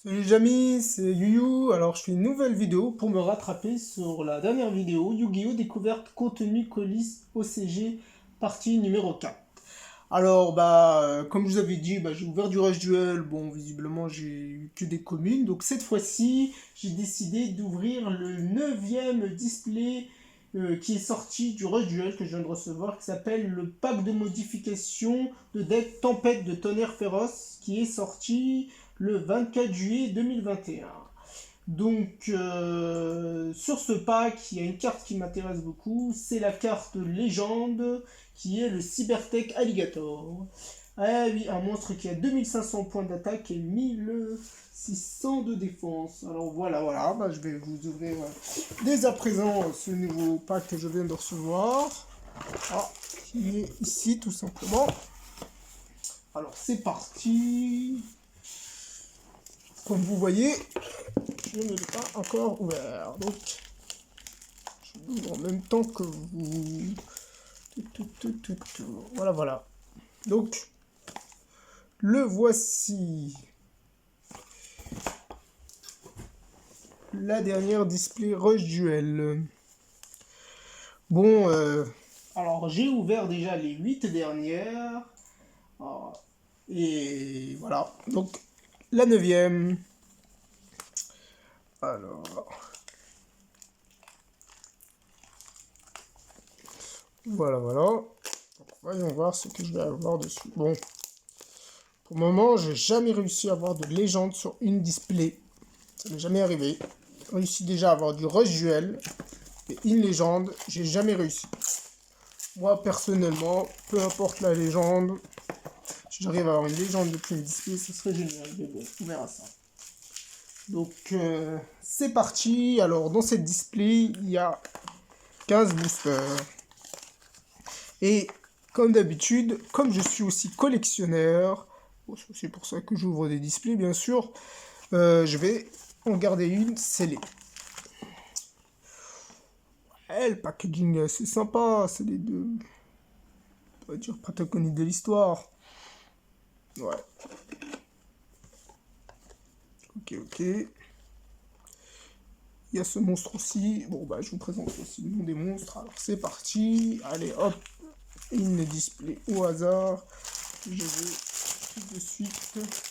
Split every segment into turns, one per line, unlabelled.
Salut les amis, c'est Yuyu. Alors je fais une nouvelle vidéo pour me rattraper sur la dernière vidéo Yu-Gi-Oh! Découverte contenu colis OCG partie numéro 4. Alors comme je vous avais dit, j'ai ouvert du Rush Duel. Bon, visiblement j'ai eu que des communes. Donc cette fois-ci, j'ai décidé d'ouvrir le neuvième display qui est sorti du Rush Duel que je viens de recevoir, qui s'appelle le pack de modification de deck Tempête de Tonnerre Féroce, qui est sorti le 24 juillet 2021. Donc, sur ce pack, il y a une carte qui m'intéresse beaucoup. C'est la carte légende qui est le Cybertech Alligator. Ah oui, un monstre qui a 2500 points d'attaque et 1600 de défense. Alors voilà, je vais vous ouvrir dès à présent ce nouveau pack que je viens de recevoir. Ah, qui est ici tout simplement. Alors c'est parti. Comme vous voyez, je ne l'ai pas encore ouvert. Donc, je l'ouvre en même temps que vous. Voilà. Donc, le voici. La dernière display Rush Duel. Bon, alors j'ai ouvert déjà les 8 dernières. Ah, et voilà. Donc, la neuvième. Alors. Voilà. Donc, voyons voir ce que je vais avoir dessus. Bon. Pour le moment, j'ai jamais réussi à avoir de légende sur une display. Ça m'est jamais arrivé. J'ai réussi déjà à avoir du Rush Duel. Et une légende, j'ai jamais réussi. Moi, personnellement, peu importe la légende, si j'arrive à avoir une légende depuis une display, ce serait génial. Mais bon, on verra ça. Donc, c'est parti. Alors, dans cette display, il y a 15 boosters. Et, comme d'habitude, comme je suis aussi collectionneur, c'est pour ça que j'ouvre des displays, bien sûr, je vais en garder une scellée. Le packaging est assez sympa, c'est les deux, on va dire, protagonistes de l'histoire. Ouais. Ok. Il y a ce monstre aussi. Bon, je vous présente aussi le nom des monstres. Alors, c'est parti. Allez, hop. Une display au hasard. Je vais tout de suite mettre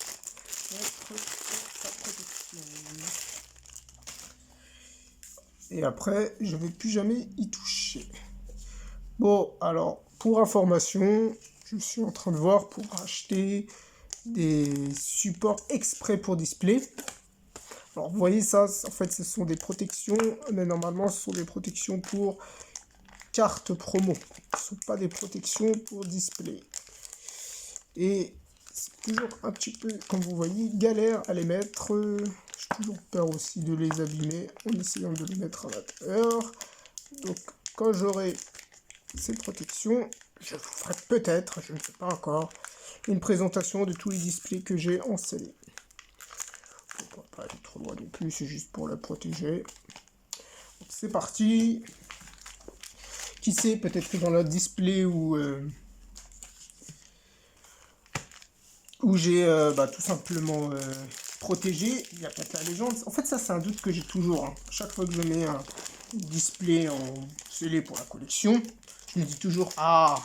sa protection. Et après, je vais plus jamais y toucher. Bon, alors, pour information, je suis en train de voir pour acheter des supports exprès pour display. Alors, vous voyez ça, en fait, ce sont des protections, mais normalement, ce sont des protections pour cartes promo. Ce ne sont pas des protections pour display. Et c'est toujours un petit peu, comme vous voyez, galère à les mettre. J'ai toujours peur aussi de les abîmer en essayant de les mettre à l'intérieur. Donc, quand j'aurai ces protections, je vous ferai peut-être, je ne sais pas encore, une présentation de tous les displays que j'ai en scellé. On va pas aller trop loin non plus, c'est juste pour la protéger. C'est parti. Qui sait, peut-être que dans le display où j'ai tout simplement protégé, il y a peut-être la légende. En fait, ça, c'est un doute que j'ai toujours. Hein. Chaque fois que je mets un display en scellé pour la collection, je me dis toujours, ah,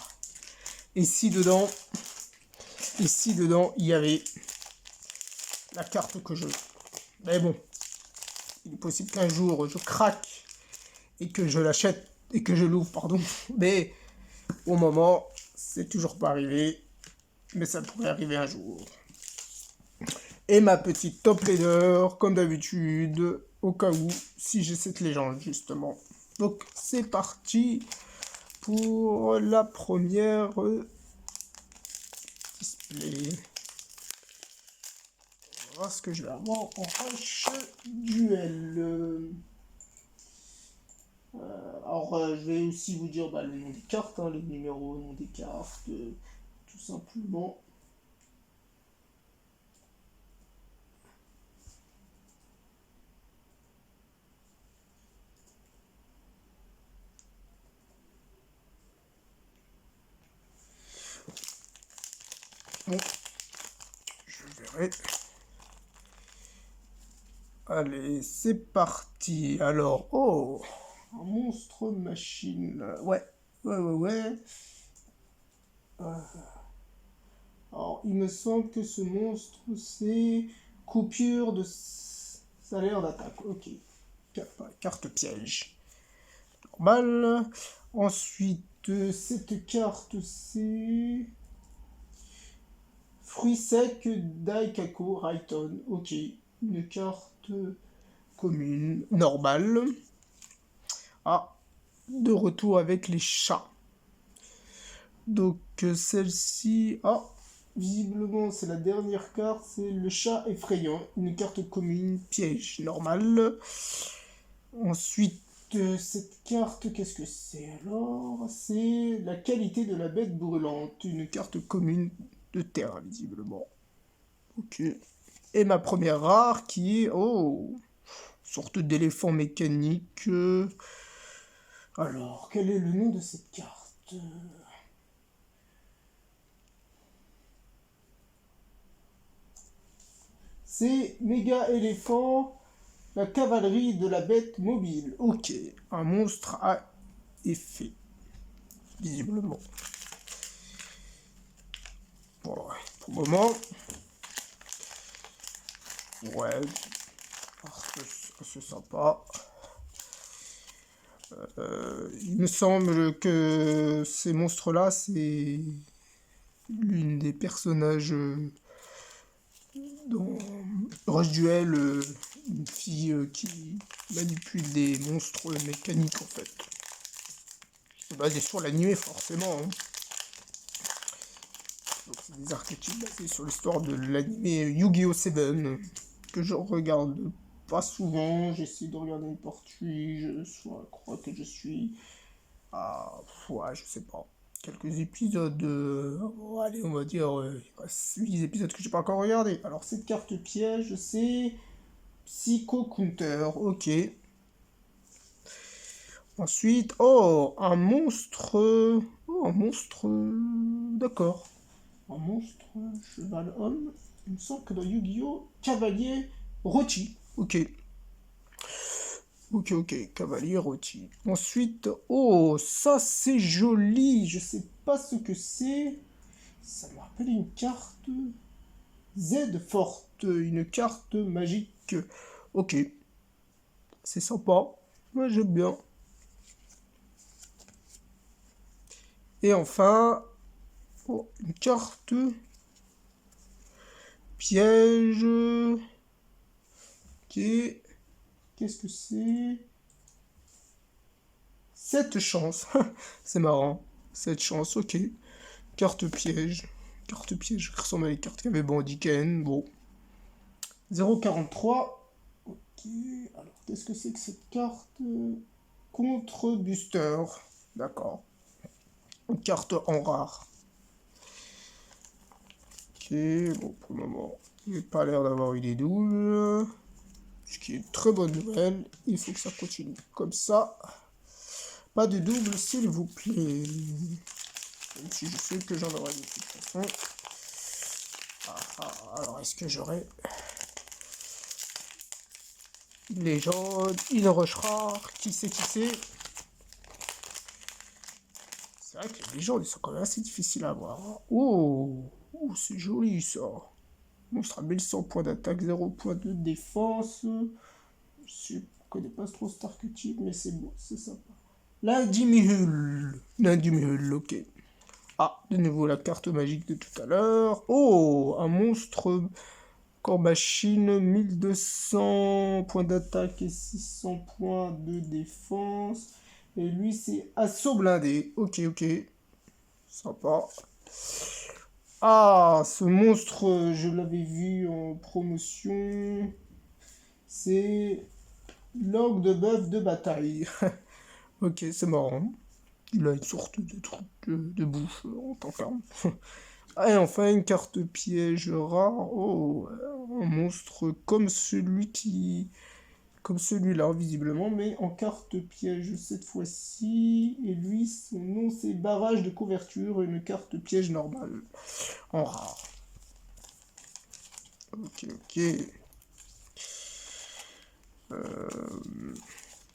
et si dedans, il y avait la carte que je veux. Mais bon, il est possible qu'un jour, je craque et que je l'achète, et que je l'ouvre, pardon. Mais au moment, c'est toujours pas arrivé. Mais ça pourrait arriver un jour. Et ma petite top leader, comme d'habitude, au cas où, si j'ai cette légende, justement. Donc, c'est parti pour la première display. On va voir ce que je vais avoir en Rush Duel. Alors, je vais aussi vous dire le nom des cartes, les numéros, le nom des cartes, tout simplement. Bon, je verrai. Allez, c'est parti. Alors, oh, un monstre machine. Ouais. Alors, il me semble que ce monstre, c'est coupure de salaire d'attaque. Ok. Carte piège. Normal. Ensuite, cette carte, c'est fruits secs Daikaku Raiton. Ok. Une carte commune. Normale. Ah, de retour avec les chats. Donc, celle-ci. Ah, visiblement, c'est la dernière carte. C'est le chat effrayant. Une carte commune piège. Normale. Ensuite, cette carte, qu'est-ce que c'est alors? C'est la qualité de la bête brûlante, une carte commune de terre, visiblement. Ok. Et ma première rare qui est, oh, sorte d'éléphant mécanique. Alors, quel est le nom de cette carte? C'est méga éléphant, la cavalerie de la bête mobile. Ok, un monstre à effet, visiblement. Bon, pour le moment. Ouais, c'est sympa. Il me semble que ces monstres-là, c'est l'une des personnages dans Rush Duel, une fille qui manipule des monstres mécaniques en fait. C'est basé sur l'anime forcément. Hein. Donc c'est des archétypes basés sur l'histoire de l'anime Yu-Gi-Oh! 7 que je regarde pas souvent. J'essaie de regarder n'importe qui. Je crois que je suis à, ouais, je sais pas, quelques épisodes. Allez, on va dire 8 épisodes que j'ai pas encore regardé. Alors cette carte piège, c'est Psycho Counter. Ok. Ensuite, oh, un monstre. Oh, un monstre. D'accord. Un monstre cheval homme. Il me semble que dans Yu-Gi-Oh! Cavalier rôti. Ok. Ok, cavalier rôti. Ensuite, oh, ça c'est joli. Je sais pas ce que c'est. Ça me rappelle une carte Z forte. Une carte magique. Ok. C'est sympa. Moi j'aime bien. Et enfin, oh, une carte piège. Ok. Qu'est-ce que c'est? 7 chances. C'est marrant. 7 chances, ok. Carte piège. Carte piège qui ressemble à les cartes qu'avait Bandiken. Bon. 0,43. Ok. Alors, qu'est-ce que c'est que cette carte? Contre Buster. D'accord. Une carte en rare. Ok. Bon, pour le moment, il n'a pas l'air d'avoir eu des doubles. Ce qui est une très bonne nouvelle. Il faut que ça continue comme ça. Pas de double, s'il vous plaît. Même si je sais que j'en aurai de toute façon. Alors, est-ce que j'aurai une légende, une roche rare? Qui c'est? C'est vrai que les légendes, ils sont quand même assez difficiles à avoir. Oh, c'est joli ça. Monstre à 1100 points d'attaque, 0 points de défense. Je ne connais pas trop cet archétype, mais c'est beau, c'est sympa. L'Indimihul, ok. Ah, de nouveau la carte magique de tout à l'heure. Oh, un monstre corps machine, 1200 points d'attaque et 600 points de défense. Et lui, c'est assaut blindé. Ok. Sympa. Ah, ce monstre, je l'avais vu en promotion. C'est l'orgue de bœuf de bataille. Ok, c'est marrant. Il a une sorte de truc de bouffe en tant qu'arme. Et enfin, une carte piège rare. Oh, un monstre comme celui-là, visiblement, mais en carte piège cette fois-ci. Et lui, son nom, c'est barrage de couverture, une carte piège normale, en rare. Ok.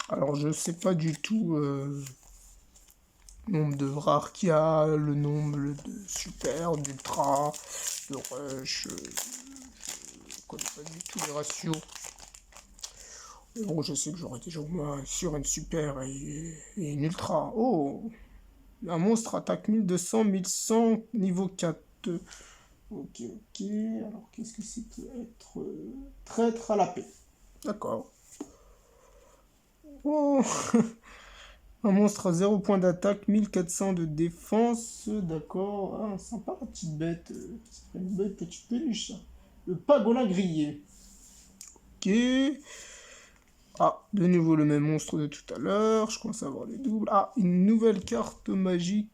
Alors, je sais pas du tout le nombre de rares qu'il y a, le nombre de super, d'ultra, de rush. Je connais pas du tout les ratios. Mais bon, je sais que j'aurais déjà au moins sur une super et une ultra. Oh! Un monstre attaque 1200, 1100, niveau 4. Ok, ok. Alors, qu'est-ce que c'est peut être traître à la paix. D'accord. Oh! Un monstre à 0 point d'attaque, 1400 de défense. D'accord. Ah, sympa la petite bête. Ça ferait une belle petite peluche, ça. Le pagolin grillé. Ok. Ah, de nouveau le même monstre de tout à l'heure. Je commence à avoir les doubles. Ah, une nouvelle carte magique.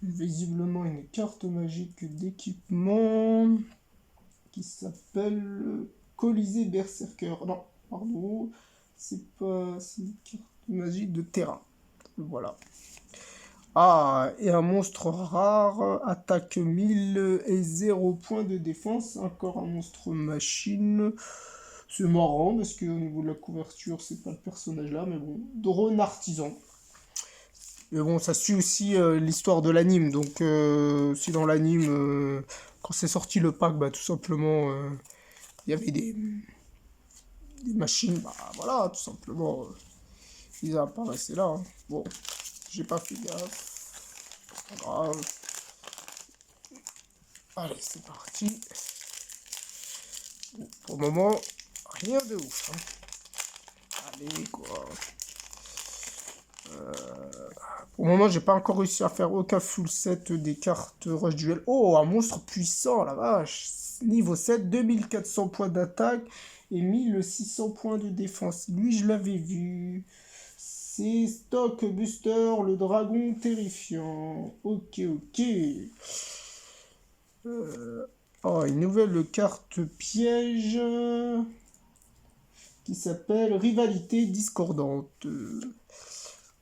Visiblement une carte magique d'équipement qui s'appelle Colisée Berserker. Non, pardon. C'est pas. C'est une carte magique de terrain. Voilà. Ah, et un monstre rare, attaque 1000 et 0 points de défense. Encore un monstre machine. C'est marrant parce qu'au niveau de la couverture, c'est pas le personnage là, mais bon. Drone artisan. Mais bon, ça suit aussi l'histoire de l'anime. Donc, si dans l'anime, quand c'est sorti le pack, bah tout simplement, il y avait des machines. Bah voilà, tout simplement, ils apparaissaient là. Hein. Bon, j'ai pas fait gaffe. Pas grave. Allez, c'est parti. Pour le moment, rien de ouf. Hein. Allez, quoi. Pour le moment, j'ai pas encore réussi à faire aucun full set des cartes Rush Duel. Oh, un monstre puissant, la vache. Niveau 7, 2400 points d'attaque et 1600 points de défense. Lui, je l'avais vu. C'est Stock Buster, le dragon terrifiant. Ok, ok. Oh, une nouvelle carte piège qui s'appelle Rivalité discordante.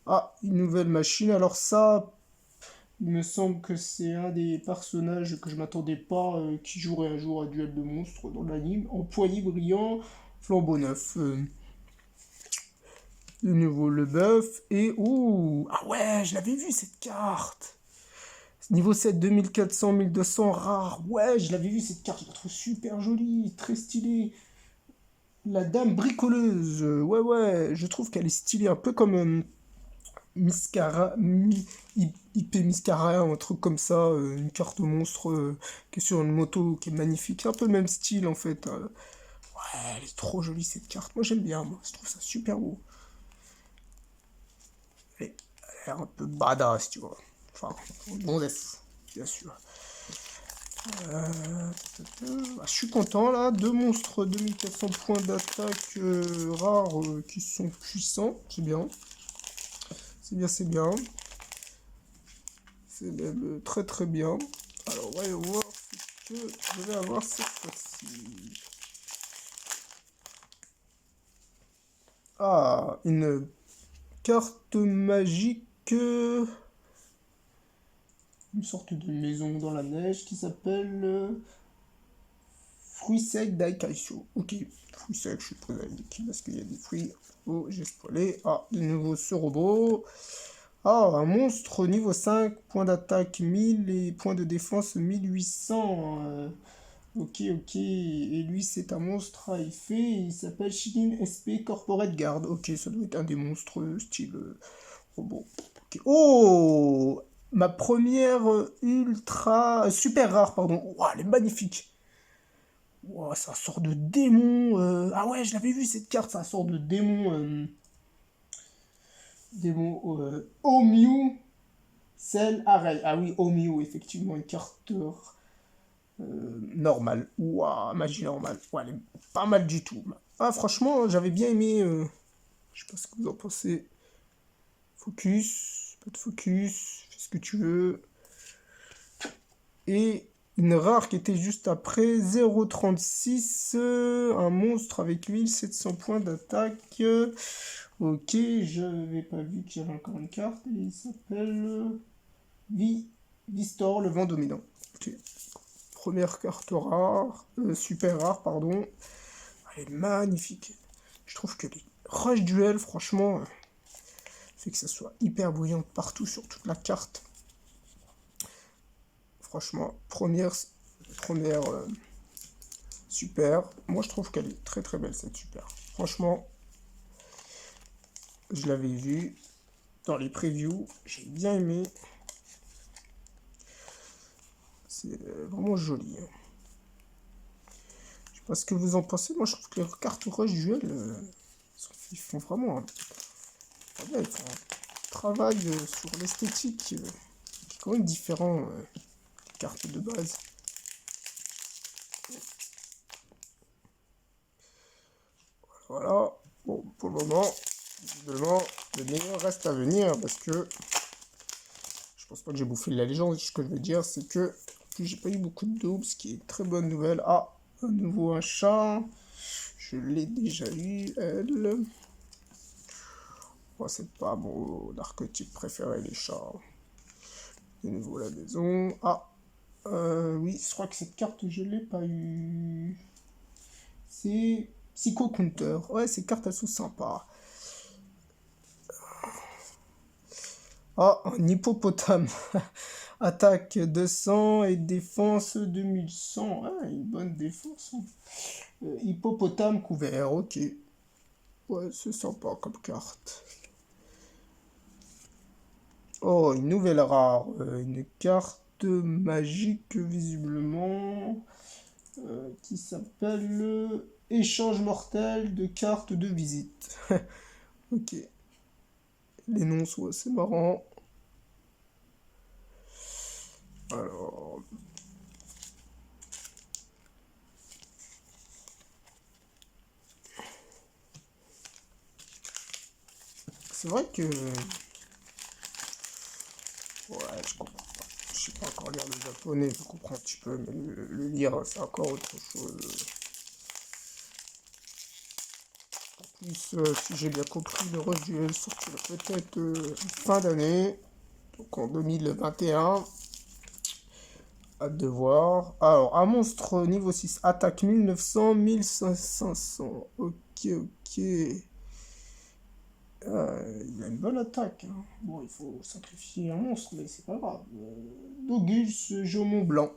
Ah, une nouvelle machine. Alors ça, il me semble que c'est un des personnages que je m'attendais pas qui jouerait un jour à Duel de monstres dans l'anime. Employé brillant, flambeau neuf. De nouveau le buff. Et ouh! Ah ouais, je l'avais vu cette carte! Niveau 7, 2400, 1200, rare. Ouais, je l'avais vu cette carte, je la trouve super jolie, très stylée. La dame bricoleuse. Ouais, ouais, je trouve qu'elle est stylée, un peu comme Miscara, IP Miscara, un truc comme ça, une carte monstre qui est sur une moto qui est magnifique, un peu le même style en fait. Ouais, elle est trop jolie cette carte, moi j'aime bien, moi je trouve ça super beau. Elle a l'air un peu badass, tu vois. Enfin, gonzesse, bien sûr. Je suis content là, deux monstres 2400 points d'attaque rares qui sont puissants, c'est bien. C'est bien, c'est bien. C'est même très très bien. Alors, voyons voir ce que je vais avoir cette fois-ci. Ah, une carte magique. Une sorte de maison dans la neige qui s'appelle Fruits secs Daikaisho. Ok, fruits secs, je suis très avec parce qu'il y a des fruits. Oh, j'ai spoilé. Ah, de nouveau ce robot. Ah, un monstre niveau 5, points d'attaque 1000 et points de défense 1800. Ok, ok. Et lui, c'est un monstre à effet. Il s'appelle Shirin SP Corporate Guard. Ok, ça doit être un des monstres style robot. Ok. Oh! Ma première ultra. Super rare, pardon. Ouah, elle est magnifique. Ouah, ça sort de démon. Ah ouais, je l'avais vu cette carte. Ça sort de démon. Démon. Omiu. Cell Array. Ah oui, Omiu, effectivement, une carte normale. Ouah, magie normale. Ouais, elle est pas mal du tout. Ah, franchement, j'avais bien aimé. Je sais pas ce que vous en pensez. Focus. Pas de focus. Fais ce que tu veux. Et une rare qui était juste après. 0,36. Un monstre avec 1700 points d'attaque. Ok, je n'avais pas vu qu'il y avait encore une carte. Et il s'appelle Vistor, le vent dominant. Ok. Première carte rare, super rare, pardon. Elle est magnifique. Je trouve que les Rush Duel, franchement, fait que ça soit hyper bruyant partout sur toute la carte. Franchement, première super. Moi, je trouve qu'elle est très très belle, cette super. Franchement, je l'avais vue dans les previews. J'ai bien aimé. C'est vraiment joli. Je sais pas ce que vous en pensez. Moi, je trouve que les cartes Rush Duel, ils font vraiment ils font un travail sur l'esthétique qui est quand même différent des cartes de base. Voilà. Bon, pour le moment, visiblement, le meilleur reste à venir parce que je pense pas que j'ai bouffé la légende. Ce que je veux dire, c'est que en plus, j'ai pas eu beaucoup de doubles, ce qui est une très bonne nouvelle. Ah, un nouveau chat. Je l'ai déjà eu, elle. Moi, c'est pas mon archétype préféré, les chats. De nouveau la maison. Ah, oui, je crois que cette carte, je l'ai pas eu. C'est Psycho Counter. Ouais, ces cartes, elles sont sympas. Ah, un hippopotame. Attaque 200 et défense 2100. Ah, une bonne défense. Hippopotame couvert, ok. Ouais, c'est sympa comme carte. Oh, une nouvelle rare. Une carte magique, visiblement. Qui s'appelle Échange mortel de cartes de visite. Ok. Les noms sont assez marrants. Alors. C'est vrai que. Ouais, je comprends pas. Je sais pas encore lire le japonais, je comprends un petit peu, mais le lire, c'est encore autre chose. En plus, si j'ai bien compris, le Rush Duel sortira peut-être fin d'année, donc en 2021. Hâte de voir. Alors, un monstre niveau 6, attaque 1900, 1500. Ok, ok. Il a une bonne attaque, hein. Bon, il faut sacrifier un monstre, mais c'est pas grave. Dogus Jaumont Blanc.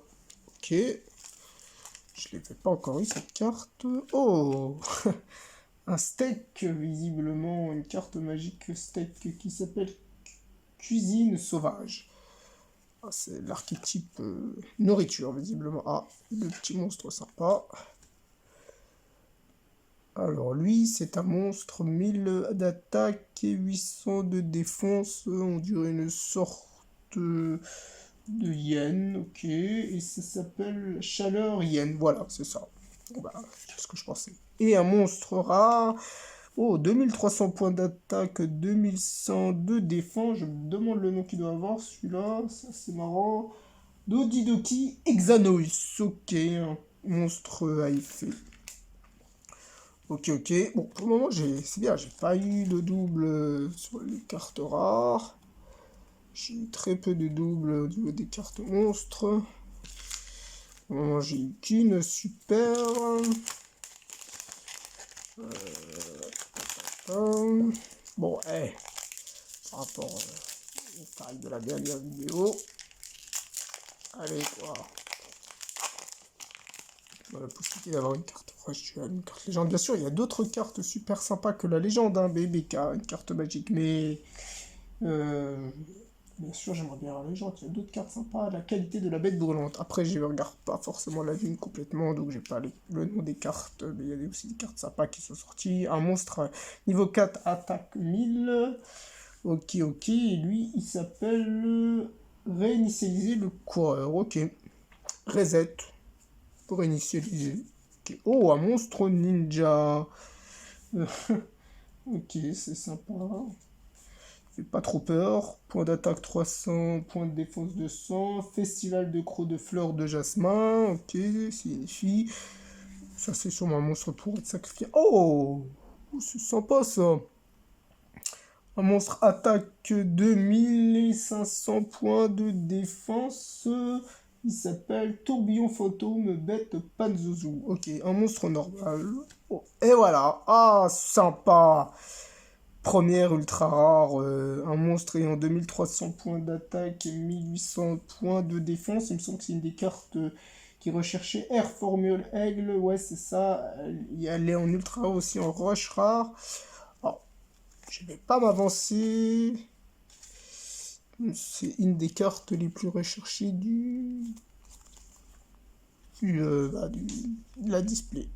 Ok. Je l'ai pas encore eu cette carte. Oh un steak, visiblement, une carte magique steak qui s'appelle Cuisine Sauvage. Ah, c'est l'archétype nourriture, visiblement. Ah, le petit monstre sympa. Alors lui, c'est un monstre 1000 d'attaque et 800 de défense. On dirait une sorte de hyène, ok. Et ça s'appelle Chaleur Hyène. Voilà, c'est ça. Bon, bah, c'est ce que je pensais. Et un monstre rare. Oh, 2300 points d'attaque, 2100 de défense. Je me demande le nom qu'il doit avoir, celui-là. Ça, c'est marrant. Dodidoki Exanois. Ok, un monstre à effet. Ok, ok. Bon, pour le moment, c'est bien. J'ai pas eu de double sur les cartes rares. J'ai eu très peu de double au niveau des cartes monstres. Pour le moment, j'ai eu qu'une super. Bon, par rapport au taille de la dernière vidéo. Allez, quoi. On a la possibilité d'avoir une carte Rush Duel, une carte légende. Bien sûr, il y a d'autres cartes super sympas que la légende, hein, BBK, une carte magique, mais bien sûr, j'aimerais bien la légende. Il y a d'autres cartes sympas, la qualité de la bête brûlante. Après, je ne regarde pas forcément la lune complètement, donc j'ai pas le nom des cartes, mais il y a aussi des cartes sympas qui sont sorties. Un monstre niveau 4, attaque 1000. Ok, ok, et lui, il s'appelle réinitialiser le coureur. Ok, reset pour réinitialiser. Ok. Oh, un monstre ninja. Euh, ok, c'est sympa. Fait pas trop peur. Point d'attaque 300, point de défense 200. Festival de crocs de fleurs de jasmin. Ok, signifie. Ça, c'est sûrement un monstre pour être sacrifié. Oh, c'est sympa ça. Un monstre attaque 2500 points de défense. Il s'appelle Tourbillon Fantôme Bête Panzouzou. Ok, un monstre normal. Oh, Et voilà. Ah, sympa. Première ultra rare, un monstre ayant 2300 points d'attaque et 1800 points de défense. Il me semble que c'est une des cartes qui recherchait Air Formule Aigle. Ouais, c'est ça. Elle est en ultra rare aussi en rush rare. Alors, je vais pas m'avancer. C'est une des cartes les plus recherchées de la display.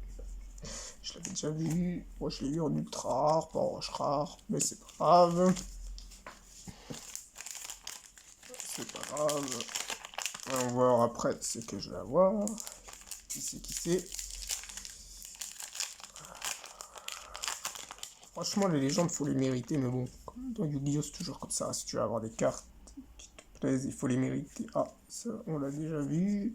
Je l'avais déjà vu. Moi, je l'ai vu en ultra rare, pas en rush rare. Mais c'est pas grave. C'est pas grave. On va voir après ce que je vais avoir. Qui c'est. Franchement, les légendes, faut les mériter. Mais bon, dans Yu-Gi-Oh! C'est toujours comme ça. Si tu veux avoir des cartes qui te plaisent, il faut les mériter. Ah, ça, on l'a déjà vu.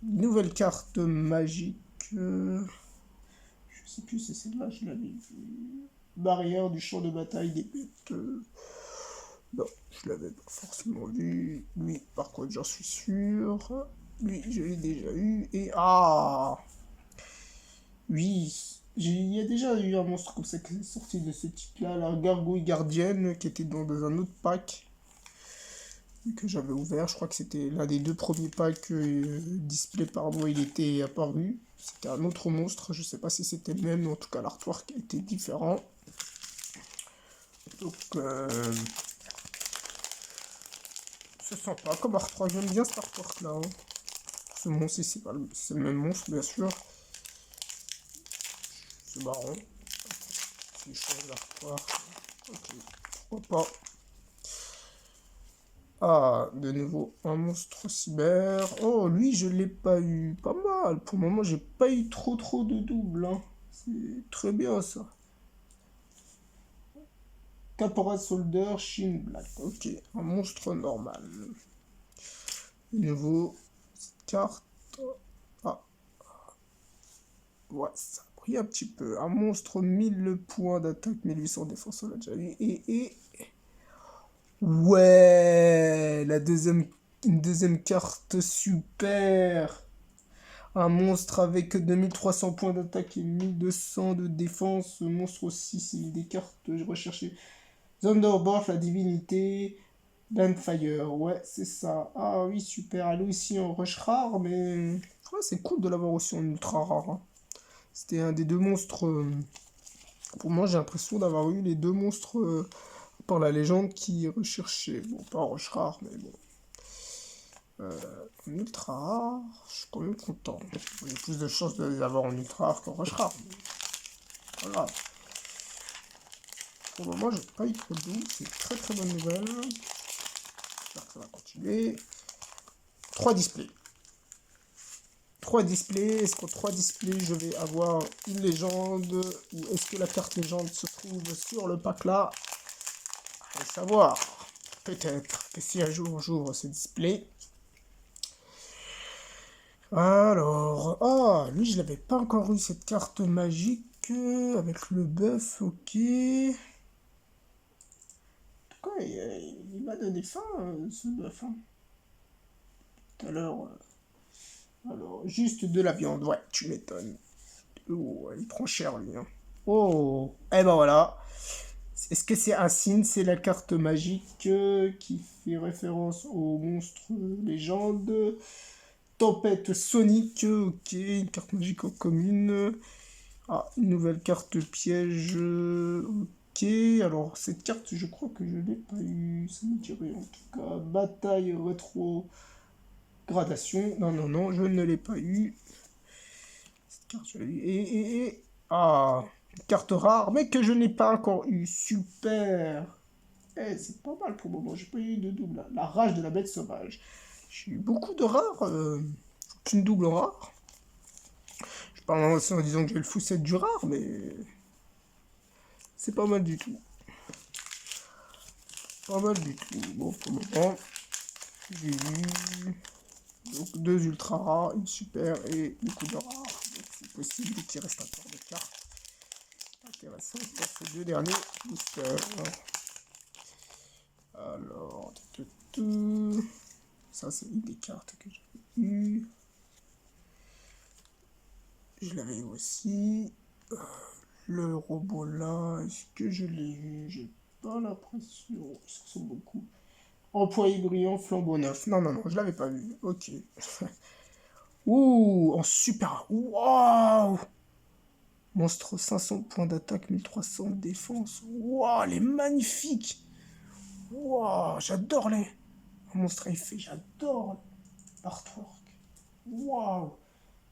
Nouvelle carte magique. Je sais plus si c'est celle-là, je l'avais vu. Barrière du champ de bataille des bêtes. Non, je l'avais pas forcément vu. Lui, par contre, j'en suis sûr. Lui, je l'ai déjà eu. Et ah, oui, il y a déjà eu un monstre comme ça qui est sorti de ce type-là, la gargouille gardienne, qui était dans un autre pack que j'avais ouvert. Je crois que c'était l'un des deux premiers packs display par moi, il était apparu. C'était un autre monstre, je sais pas si c'était le même, mais en tout cas l'artwork était différent. Donc, c'est sympa comme artwork, j'aime bien cet artwork-là. Hein. Ce monstre, c'est le même monstre, bien sûr. C'est marrant. Si je change d'artwork, ok, pourquoi pas. Ah, de nouveau, un monstre cyber. Oh, lui, je l'ai pas eu. Pas mal. Pour le moment, j'ai pas eu trop de doubles. Hein. C'est très bien, ça. Caporal Soldier, Shin Black. Ok, un monstre normal. De nouveau, cette carte. Ah, ouais, ça brille un petit peu. Un monstre, 1000 points d'attaque, 1800 défense, on l'a déjà eu. Et ouais, une deuxième carte super. Un monstre avec 2300 points d'attaque et 1200 de défense. Ce monstre aussi, c'est une des cartes que je recherchais. Thunderbolt, la divinité. Landfire, ouais, c'est ça. Ah oui, super. Elle est aussi en rush rare, mais ouais, c'est cool de l'avoir aussi en ultra rare. Hein. C'était un des deux monstres. Pour moi, j'ai l'impression d'avoir eu les deux monstres par la légende qui recherchaient. Bon, pas en rush rare, mais bon. En ultra rare, je suis quand même content. J'ai plus de chances de les avoir en ultra rare qu'en rush rare. Voilà. Pour le moment, j'ai pas eu trop de doux. C'est très bonne nouvelle. J'espère que ça va continuer. 3 displays. 3 displays. Est-ce qu'en 3 displays, je vais avoir une légende ou est-ce que la carte légende se trouve sur le pack là? À savoir. Peut-être que si un jour j'ouvre ce display. Alors, ah, lui, je l'avais pas encore eu cette carte magique avec le buff, ok. En tout cas, il m'a donné faim, ce buff. Hein. Tout à l'heure. Alors, juste de la viande, ouais, tu m'étonnes. Oh, il prend cher, lui. Hein. Oh, et ben voilà. Est-ce que c'est un signe? C'est la carte magique qui fait référence au monstre légende. Tempête Sonic, ok, une carte magique en commune. Ah, une nouvelle carte piège, ok. Alors, cette carte, je crois que je l'ai pas eu, ça me dirait en tout cas. Bataille rétro gradation. Non, je ne l'ai pas eu. Cette carte, je l'ai eu. Ah, une carte rare, mais que je n'ai pas encore eu. Super. Eh, c'est pas mal pour le moment, j'ai pas eu de double. La rage de la bête sauvage. J'ai eu beaucoup de rares, aucune double rare. Je parle en disant que j'ai le fousset du rare, mais c'est pas mal du tout. Pas mal du tout. Bon, pour le moment, j'ai eu donc 2 ultra rares, une super et beaucoup de rares. Donc c'est possible qu'il reste encore des cartes intéressantes pour ces deux derniers boosters. Alors, ça c'est une des cartes que j'ai eues. Je l'avais eu aussi. Le robot là, est-ce que je l'ai eu? J'ai pas l'impression. Ils se ressemblent beaucoup. Employé brillant, flambeau neuf. Non, non, non, je l'avais pas vu. Ok. Ouh, en super rare. Waouh! Monstre 500 points d'attaque, 1300 de défense. Waouh, elle est magnifique! Waouh, j'adore les. Un monstre effet, j'adore l'artwork. Waouh!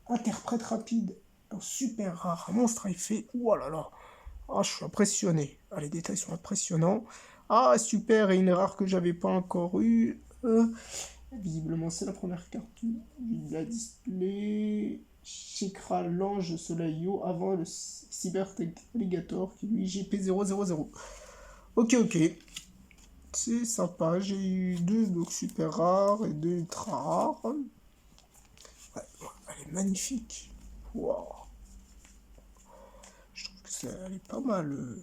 Interprète rapide. Un super rare. Un monstre effet. Waouh là là. Ah, je suis impressionné. Ah, les détails sont impressionnants. Ah, super, et une rare que j'avais pas encore eue. Visiblement, c'est la première carte du la display. Chekra l'ange soleil avant le cyber alligator qui lui GP000. Ok, ok. C'est sympa. J'ai eu deux donc super rares et deux ultra rares. Ouais, elle est magnifique. Waouh. Je trouve que elle est pas mal.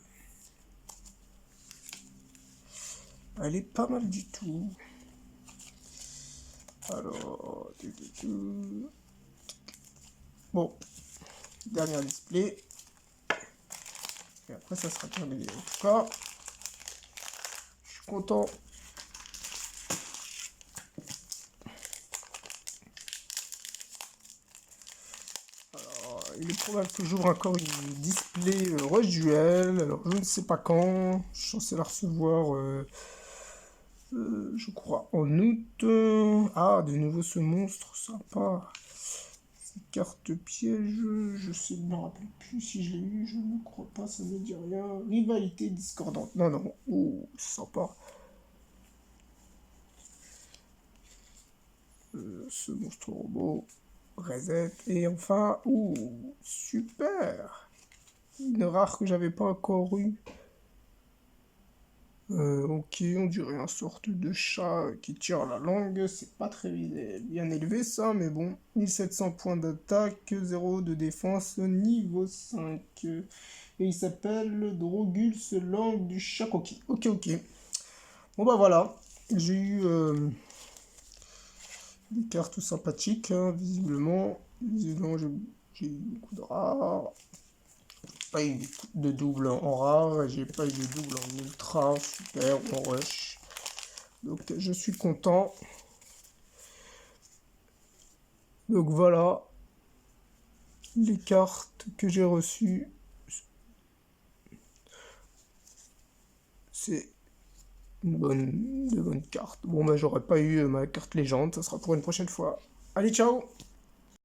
Elle est pas mal du tout. Alors, bon, dernier display. Et après, ça sera terminé. En tout cas, je suis content. Alors, il est probable que j'ouvre encore une display Rush Duel. Alors, je ne sais pas quand. Je suis censé la recevoir, je crois, en août. Ah, de nouveau ce monstre, sympa. Carte piège, je ne me rappelle plus si je l'ai eu, je ne crois pas, ça ne me dit rien. Rivalité discordante. Non, non, oh, sympa. Ce monstre robot. Reset. Et enfin, ouh, super. Une rare que j'avais pas encore eu. Ok, on dirait un sorte de chat qui tire la langue. C'est pas très bien élevé ça, mais bon. 1700 points d'attaque, 0 de défense, niveau 5. Et il s'appelle Drogulus, langue du chat coquille. Ok, ok. Bon bah voilà. J'ai eu des cartes sympathiques, hein, visiblement. Visiblement, j'ai eu beaucoup de rares. Pas eu de double en rare, j'ai pas eu de double en ultra, super, ou en rush. Donc je suis content. Donc voilà les cartes que j'ai reçues. C'est de bonnes cartes. Bon bah j'aurais pas eu ma carte légende, ça sera pour une prochaine fois. Allez, ciao!